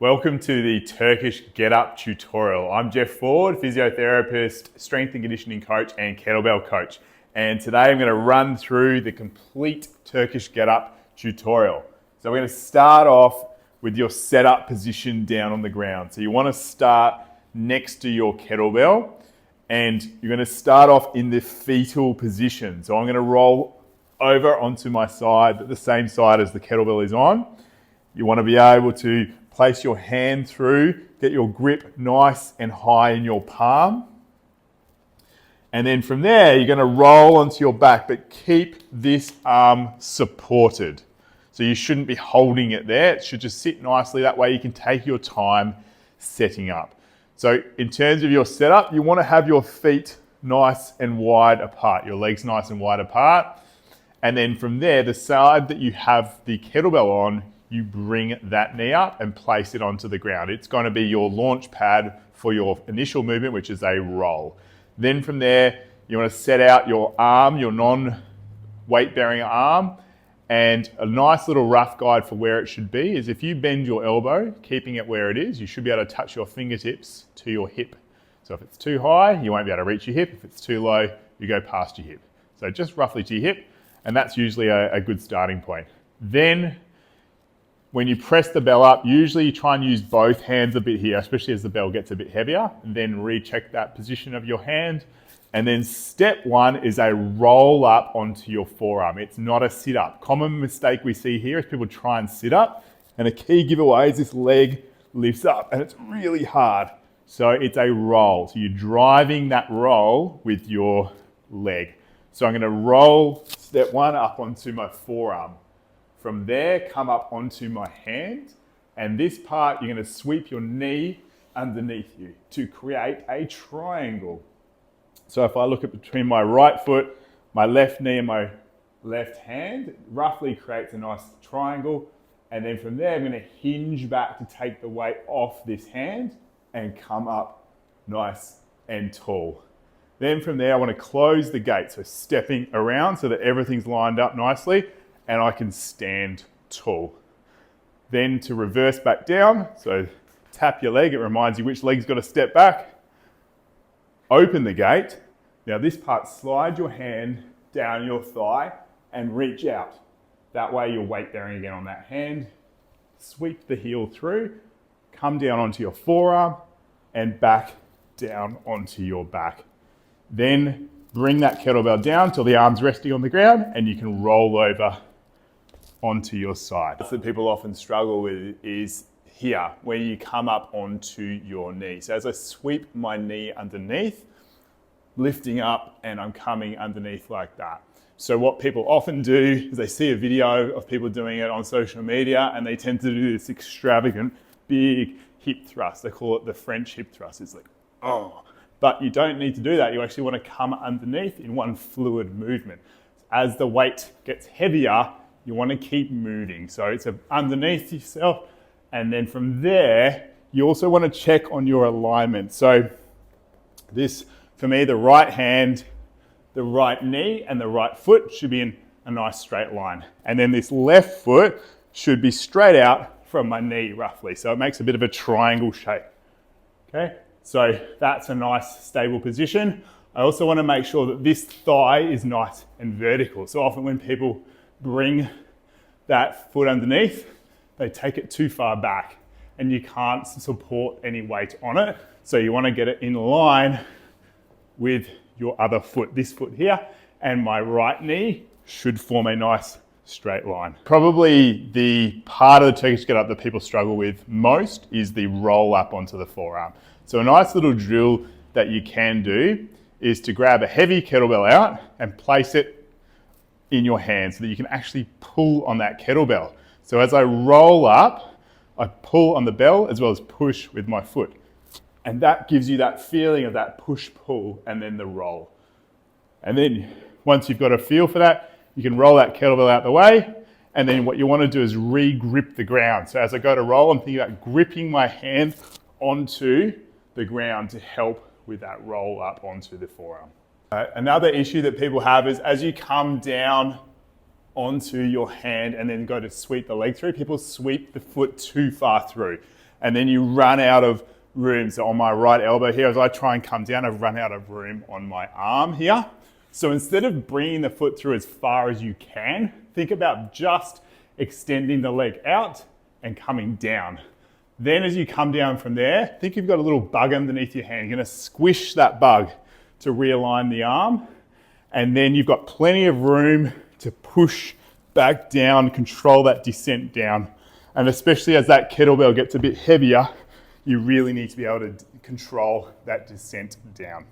Welcome to the Turkish Get Up tutorial. I'm Jeff Ford, physiotherapist, strength and conditioning coach and kettlebell coach. And today I'm going to run through the complete Turkish Get Up tutorial. So we're going to start off with your setup position down on the ground. So you want to start next to your kettlebell and you're going to start off in the fetal position. So I'm going to roll over onto my side, the same side as the kettlebell is on. You want to be able to place your hand through, get your grip nice and high in your palm. And then from there, you're going to roll onto your back, but keep this arm supported. So you shouldn't be holding it there. It should just sit nicely. That way you can take your time setting up. So in terms of your setup, you want to have your feet nice and wide apart, your legs nice and wide apart. And then from there, the side that you have the kettlebell on, you bring that knee up and place it onto the ground. It's going to be your launch pad for your initial movement, which is a roll. Then from there, you want to set out your arm, your non-weight bearing arm, and a nice little rough guide for where it should be is if you bend your elbow, keeping it where it is, you should be able to touch your fingertips to your hip. So if it's too high, you won't be able to reach your hip. If it's too low, you go past your hip. So just roughly to your hip, and that's usually a good starting point. Then when you press the bell up, usually you try and use both hands a bit here, especially as the bell gets a bit heavier, and then recheck that position of your hand. And then step one is a roll up onto your forearm. It's not a sit up. Common mistake we see here is people try and sit up, and a key giveaway is this leg lifts up and it's really hard. So it's a roll. So you're driving that roll with your leg. So I'm gonna roll step one up onto my forearm. From there, come up onto my hand, and this part, you're going to sweep your knee underneath you to create a triangle. So if I look at between my right foot, my left knee and my left hand, it roughly creates a nice triangle. And then from there, I'm going to hinge back to take the weight off this hand and come up nice and tall. Then from there, I want to close the gate. So stepping around so that everything's lined up nicely. And I can stand tall. Then to reverse back down, so tap your leg, it reminds you which leg's got to step back. Open the gate. Now this part, slide your hand down your thigh and reach out. That way you're weight bearing again on that hand. Sweep the heel through, come down onto your forearm and back down onto your back. Then bring that kettlebell down till the arm's resting on the ground and you can roll over onto your side. That people often struggle with is here, where you come up onto your knee. So as I sweep my knee underneath, lifting up and I'm coming underneath like that. So what people often do is they see a video of people doing it on social media and they tend to do this extravagant big hip thrust. They call it the French hip thrust. It's like, oh. But you don't need to do that. You actually want to come underneath in one fluid movement. As the weight gets heavier, you want to keep moving. So it's underneath yourself. And then from there, you also want to check on your alignment. So this, for me, the right hand, the right knee, and the right foot should be in a nice straight line. And then this left foot should be straight out from my knee, roughly. So it makes a bit of a triangle shape. Okay, so that's a nice stable position. I also want to make sure that this thigh is nice and vertical. So often when people bring that foot underneath, they take it too far back and you can't support any weight on it. So you want to get it in line with your other foot, this foot here, and my right knee should form a nice straight line. Probably the part of the Turkish Get Up that people struggle with most is the roll up onto the forearm. So a nice little drill that you can do is to grab a heavy kettlebell out and place it in your hand so that you can actually pull on that kettlebell. So as I roll up, I pull on the bell as well as push with my foot. And that gives you that feeling of that push-pull and then the roll. And then once you've got a feel for that, you can roll that kettlebell out the way. And then what you want to do is re-grip the ground. So as I go to roll, I'm thinking about gripping my hand onto the ground to help with that roll up onto the forearm. Another issue that people have is as you come down onto your hand and then go to sweep the leg through, people sweep the foot too far through. and then you run out of room. So on my right elbow here, as I try and come down, I've run out of room on my arm here. So instead of bringing the foot through as far as you can, think about just extending the leg out and coming down. Then as you come down from there, think you've got a little bug underneath your hand. You're gonna squish that bug to realign the arm, and then you've got plenty of room to push back down, control that descent down. And especially as that kettlebell gets a bit heavier, you really need to be able to control that descent down.